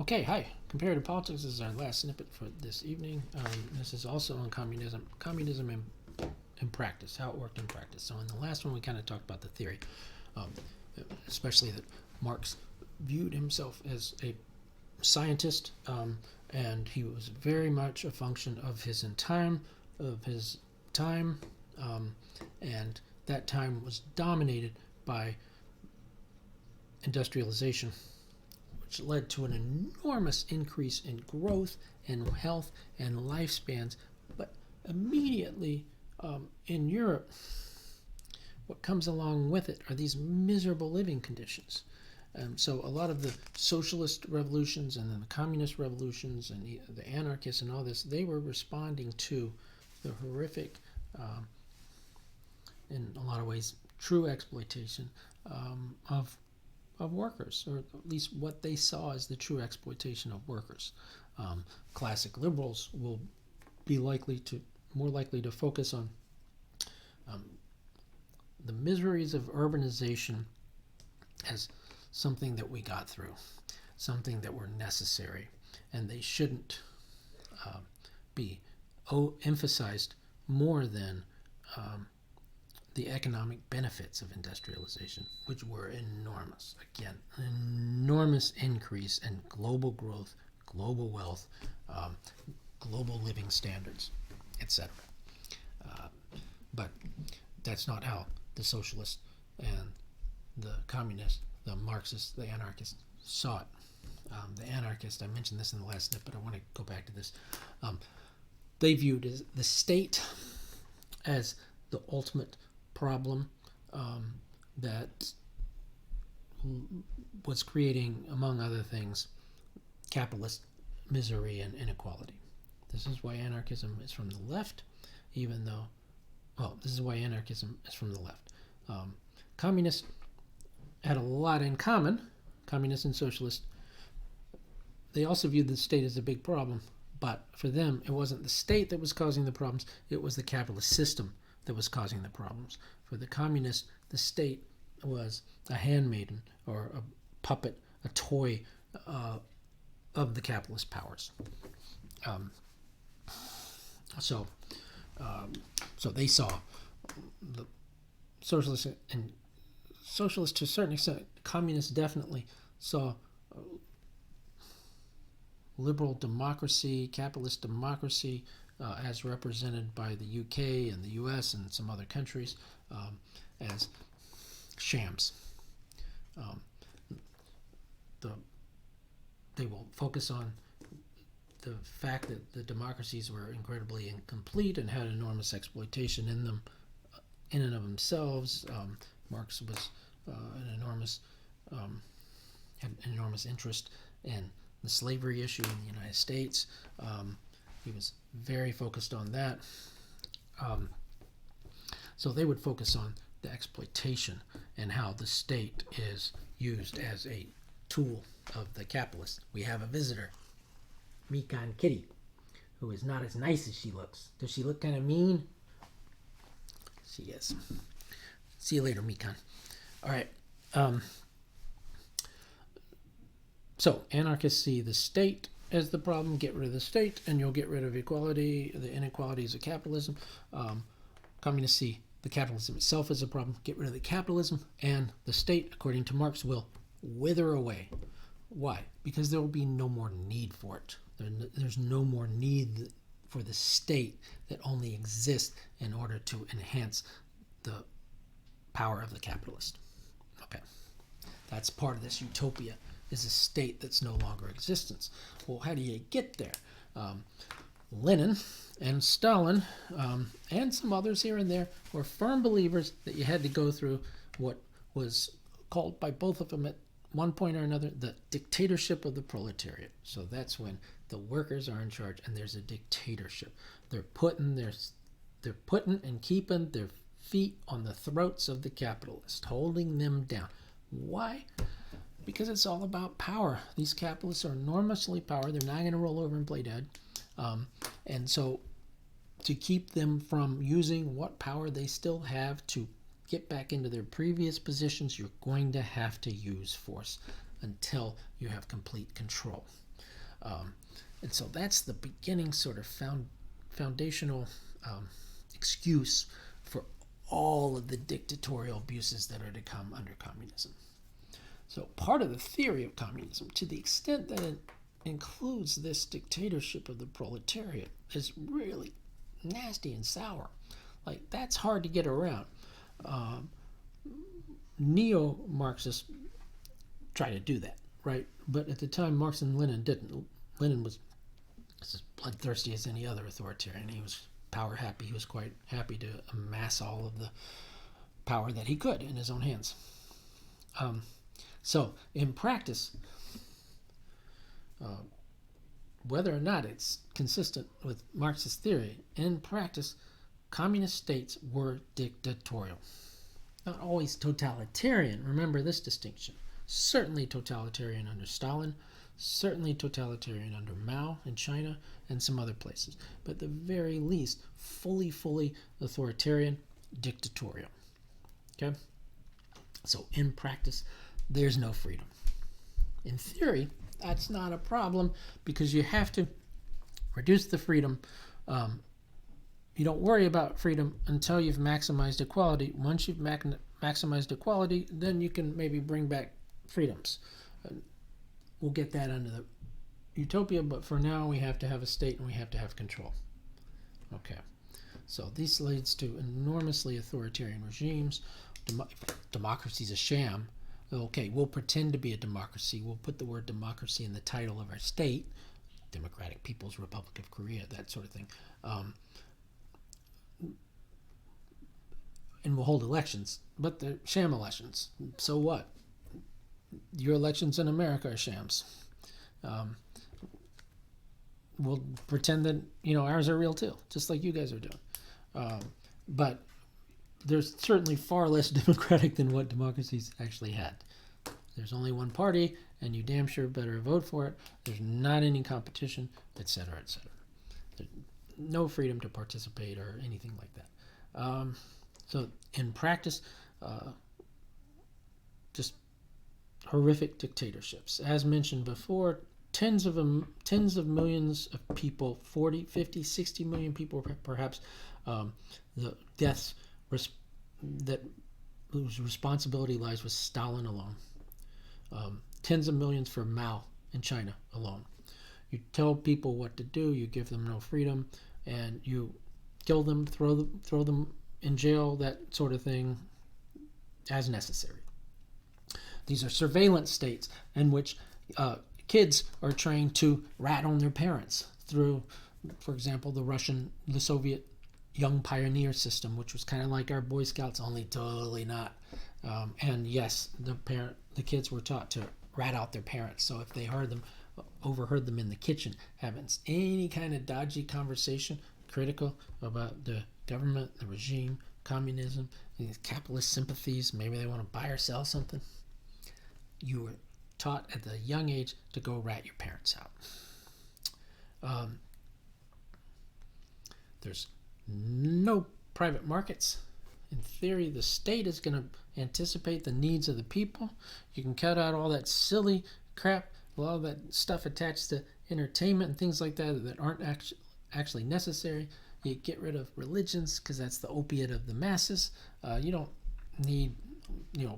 Okay, hi. Comparative politics is our last snippet for this evening. This is also on communism in practice, how it worked in practice. So in the last one, we kind of talked about the theory, um, especially that Marx viewed himself as a scientist, and he was very much a function of his time, and that time was dominated by industrialization, which led to an enormous increase in growth and health and lifespans. But immediately in Europe, what comes along with it are these miserable living conditions. So a lot of the socialist revolutions and then the communist revolutions and the anarchists and all this, they were responding to the horrific, in a lot of ways, true exploitation of workers, or at least what they saw as the true exploitation of workers. Classic liberals will be more likely to focus on um, the miseries of urbanization as something that we got through, something that were necessary, and they shouldn't be emphasized more than the economic benefits of industrialization, which were enormous. Again, an enormous increase in global growth, global wealth, global living standards, etc. But that's not how the socialists and the communists, the Marxists, the anarchists saw it. The anarchists, I mentioned this in the last snippet, but I want to go back to this. They viewed the state as the ultimate problem that was creating, among other things, capitalist misery and inequality. This is why anarchism is from the left, even though, this is why anarchism is from the left. Communists had a lot in common, communists and socialists. They also viewed the state as a big problem, but for them, it wasn't the state that was causing the problems, it was the capitalist system that was causing the problems. For the communists, the state was a handmaiden or a puppet, a toy of the capitalist powers. So they saw the socialists and socialists to a certain extent, communists definitely saw liberal democracy, capitalist democracy, as represented by the UK and the US and some other countries, as shams. They will focus on the fact that the democracies were incredibly incomplete and had enormous exploitation in them, in and of themselves. Marx was had an enormous interest in the slavery issue in the United States. He was very focused on that. So they would focus on the exploitation and how the state is used as a tool of the capitalist. We have a visitor, Mikan Kitty, who is not as nice as she looks. Does she look kind of mean? She is. See you later, Mikan. All right. So anarchists see the state as the problem. Get rid of the state, and you'll get rid of equality, the inequalities of capitalism. Communists see the capitalism itself as a problem. Get rid of the capitalism, and the state, according to Marx, will wither away. Why? Because there will be no more need for it. There's no more need for the state that only exists in order to enhance the power of the capitalist. Okay, that's part of this utopia, is a state that's no longer in existence. Well, how do you get there? Lenin and Stalin and some others here and there were firm believers that you had to go through what was called by both of them at one point or another the dictatorship of the proletariat. So that's when the workers are in charge and there's a dictatorship. They're putting and keeping their feet on the throats of the capitalists, holding them down. Why? Because it's all about power. These capitalists are enormously powerful. They're not going to roll over and play dead. And so to keep them from using what power they still have to get back into their previous positions, you're going to have to use force. until you have complete control. And so that's the beginning sort of foundational excuse for all of the dictatorial abuses that are to come under communism. So part of the theory of communism, to the extent that it includes this dictatorship of the proletariat, is really nasty and sour. Like, that's hard to get around. Neo-Marxists try to do that, right? But at the time, Marx and Lenin didn't. Lenin was as bloodthirsty as any other authoritarian. He was power happy. He was quite happy to amass all of the power that he could in his own hands. So in practice, whether or not it's consistent with Marxist theory, in practice, communist states were dictatorial. Not always totalitarian. Remember this distinction. Certainly totalitarian under Stalin, certainly totalitarian under Mao in China and some other places. But at the very least, fully authoritarian, dictatorial. Okay? So in practice, there's no freedom. In theory, that's not a problem because you have to reduce the freedom. You don't worry about freedom until you've maximized equality. Once you've maximized equality, then you can maybe bring back freedoms. We'll get that under the utopia, but for now we have to have a state and we have to have control. Okay, so this leads to enormously authoritarian regimes. Democracy's a sham. Okay, we'll pretend to be a democracy. We'll put the word democracy in the title of our state, Democratic People's Republic of Korea, that sort of thing. And we'll hold elections, but they're sham elections. So what? Your elections in America are shams. We'll pretend that ours are real too, just like you guys are doing. But they're certainly far less democratic than what democracies actually had. There's only one party, and you damn sure better vote for it. There's not any competition, etc., etc. There's no freedom to participate or anything like that. So in practice, just horrific dictatorships. As mentioned before, tens of millions of people, 40, 50, 60 million people perhaps, the deaths that whose responsibility lies with Stalin alone. Tens of millions for Mao in China alone. You tell people what to do, you give them no freedom, and you kill them, throw them in jail, that sort of thing, as necessary. These are surveillance states in which kids are trained to rat on their parents through, for example, the Soviet Young Pioneer system, which was kind of like our Boy Scouts, only totally not. And yes, the kids were taught to rat out their parents. So if they overheard them in the kitchen having any kind of dodgy conversation, critical about the government, the regime, communism, these capitalist sympathies, maybe they want to buy or sell something, you were taught at a young age to go rat your parents out. There's no private markets. In theory, the state is going to anticipate the needs of the people. You can cut out all that silly crap, a lot of that stuff attached to entertainment and things like that aren't actually necessary. You get rid of religions because that's the opiate of the masses. You don't need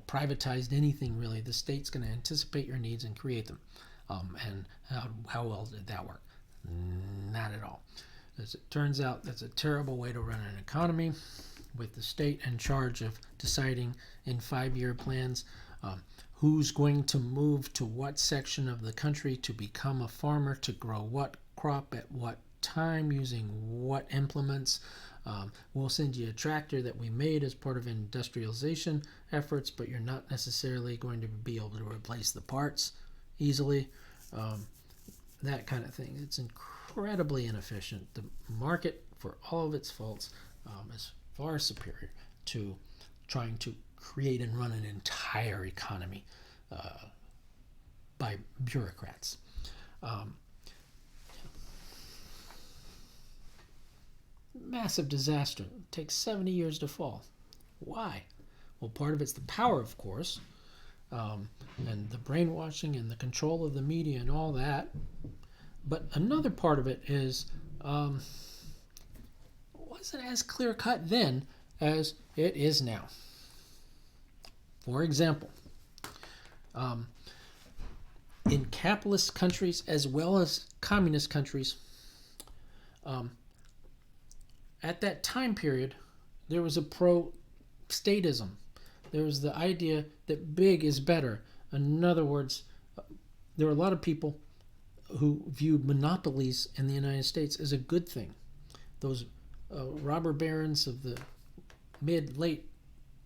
privatized anything really. The state's going to anticipate your needs and create them. And how well did that work? Not at all. As it turns out, that's a terrible way to run an economy, with the state in charge of deciding in 5-year plans who's going to move to what section of the country to become a farmer, to grow what crop at what time, using what implements. We'll send you a tractor that we made as part of industrialization efforts, but you're not necessarily going to be able to replace the parts easily. That kind of thing. It's incredibly inefficient. The market, for all of its faults, is far superior to trying to create and run an entire economy by bureaucrats. Massive disaster. It takes 70 years to fall. Why? Well, part of it's the power, of course. and the brainwashing and the control of the media and all that. But another part of it is wasn't as clear cut then as it is now. For example, in capitalist countries as well as communist countries, at that time period, there was a pro-statism. There was the idea that big is better. In other words, there were a lot of people who viewed monopolies in the United States as a good thing. Those robber barons of the late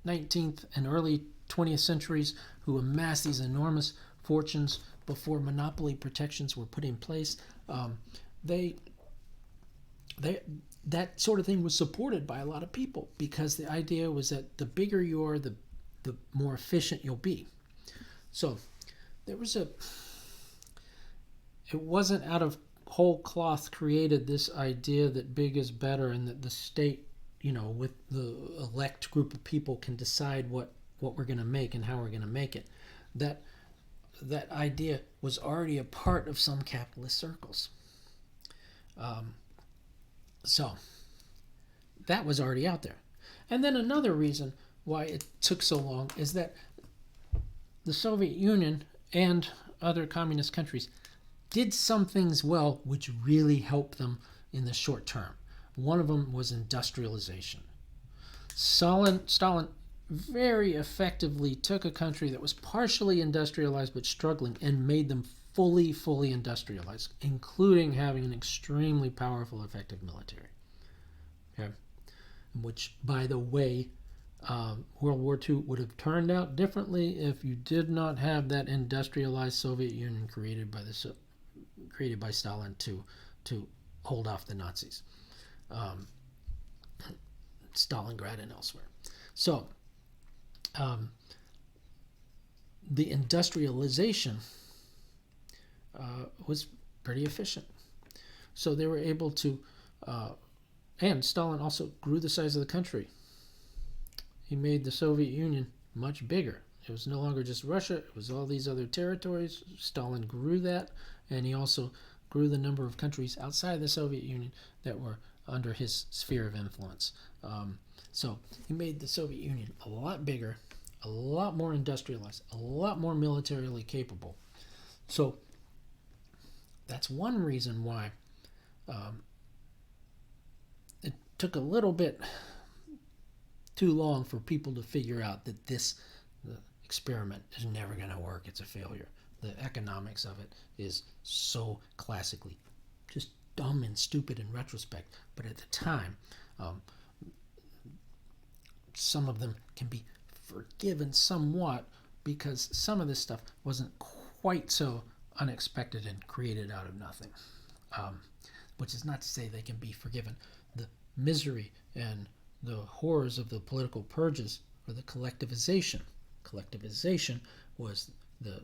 19th and early 20th centuries who amassed these enormous fortunes before monopoly protections were put in place, that sort of thing was supported by a lot of people because the idea was that the bigger you are, the more efficient you'll be. So there was it wasn't out of whole cloth created this idea that big is better and that the state, with the elect group of people can decide what we're going to make and how we're going to make it. That idea was already a part of some capitalist circles. So that was already out there. And then another reason why it took so long is that the Soviet Union and other communist countries did some things well which really helped them in the short term. One of them was industrialization. Stalin very effectively took a country that was partially industrialized but struggling and made them fully industrialized, including having an extremely powerful, effective military. Okay? Which, by the way, World War II would have turned out differently if you did not have that industrialized Soviet Union created by Stalin to hold off the Nazis, Stalingrad and elsewhere. So the industrialization was pretty efficient. So they were able to, and Stalin also grew the size of the country. He made the Soviet Union much bigger. It was no longer just Russia, it was all these other territories. Stalin grew that, and he also grew the number of countries outside the Soviet Union that were under his sphere of influence. So he made the Soviet Union a lot bigger, a lot more industrialized, a lot more militarily capable. So that's one reason why it took a little bit too long for people to figure out that the experiment is never going to work. It's a failure. The economics of it is so classically just dumb and stupid in retrospect. But at the time, some of them can be forgiven somewhat because some of this stuff wasn't quite so unexpected and created out of nothing. Which is not to say they can be forgiven. The misery and the horrors of the political purges or the collectivization. Collectivization was the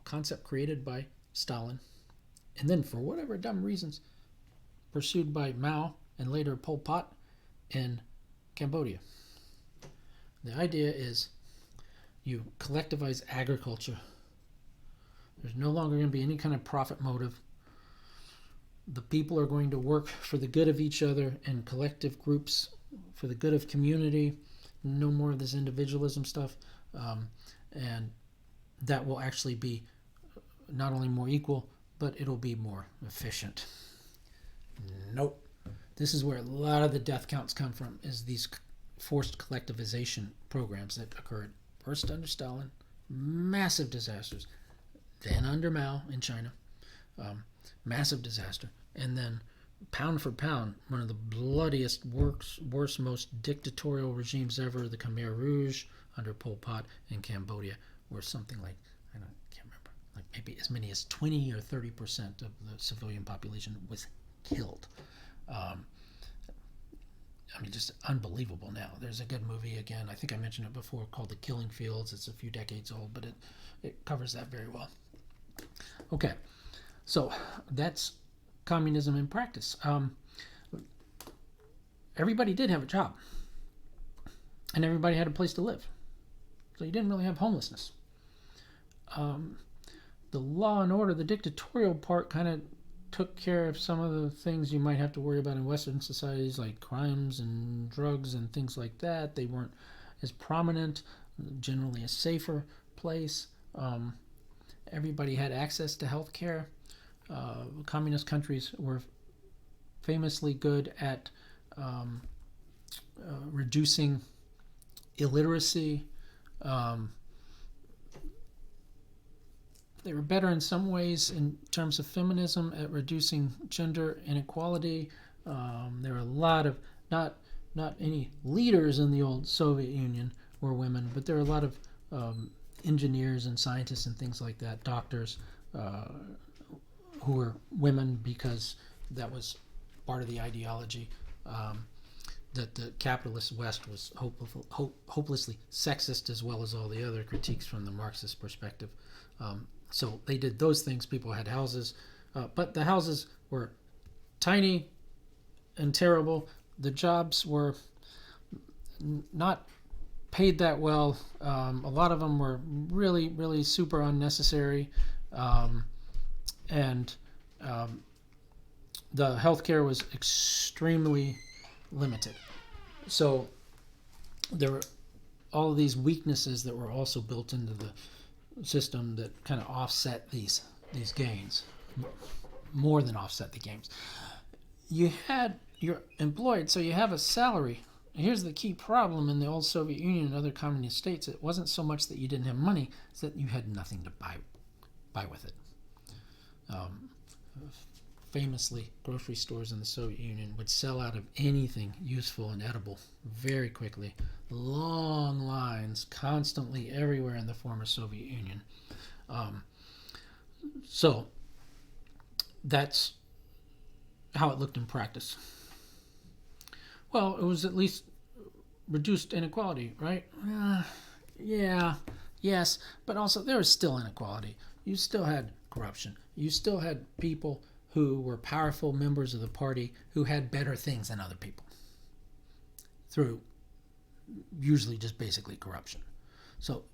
concept created by Stalin and then for whatever dumb reasons pursued by Mao and later Pol Pot in Cambodia. The idea is you collectivize agriculture. There's no longer going to be any kind of profit motive. The people are going to work for the good of each other in collective groups, for the good of community. No more of this individualism stuff. And that will actually be not only more equal, but it'll be more efficient. Nope. This is where a lot of the death counts come from, is these forced collectivization programs that occurred first under Stalin, massive disasters, then under Mao in China, massive disaster, and then pound for pound, one of the bloodiest, worst, most dictatorial regimes ever, the Khmer Rouge under Pol Pot in Cambodia, where something like, can't remember, like maybe as many as 20 or 30% of the civilian population was killed. Just unbelievable now. There's a good movie, again, I think I mentioned it before, called The Killing Fields. It's a few decades old, but it covers that very well. Okay, so that's communism in practice. Everybody did have a job, and everybody had a place to live. So you didn't really have homelessness. The law and order, the dictatorial part, kind of took care of some of the things you might have to worry about in Western societies, like crimes and drugs and things like that. They weren't as prominent, generally a safer place. Everybody had access to health care. Communist countries were famously good at reducing illiteracy. They were better in some ways in terms of feminism at reducing gender inequality. There were a lot of, not any leaders in the old Soviet Union were women, but there were a lot of engineers and scientists and things like that, doctors, who were women because that was part of the ideology. That the capitalist West was hopelessly sexist, as well as all the other critiques from the Marxist perspective. So they did those things. People had houses, but the houses were tiny and terrible. The jobs were not paid that well. A lot of them were really, really super unnecessary. And the healthcare was extremely limited. So there were all of these weaknesses that were also built into the system that kind of offset these gains, more than offset the gains. You're employed, so you have a salary. Here's the key problem in the old Soviet Union and other communist states. It wasn't so much that you didn't have money, it's that you had nothing to buy with it. Famously, grocery stores in the Soviet Union would sell out of anything useful and edible very quickly. Long lines constantly everywhere in the former Soviet Union. So that's how it looked in practice. Well, it was at least reduced inequality, right? Yes, but also there was still inequality. You still had corruption. You still had people who were powerful members of the party who had better things than other people through usually just basically corruption. So,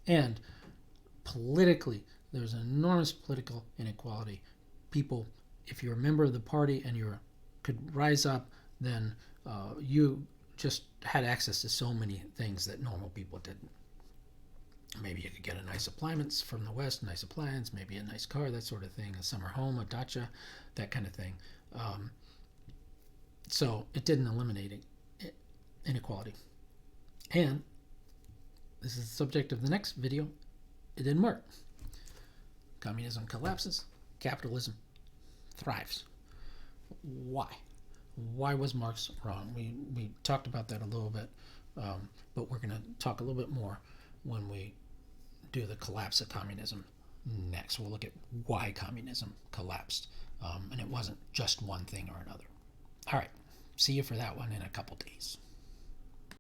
and politically, there's an enormous political inequality. People, if you're a member of the party and you could rise up, then you just had access to so many things that normal people didn't. Maybe you could get a nice appliance from the West, nice appliance, maybe a nice car, that sort of thing, a summer home, a dacha, that kind of thing. So it didn't eliminate inequality. And this is the subject of the next video. It didn't work. Communism collapses, capitalism thrives. Why? Why was Marx wrong? We talked about that a little bit, but we're going to talk a little bit more when we do the collapse of communism next. We'll look at why communism collapsed, and it wasn't just one thing or another. All right, see you for that one in a couple days.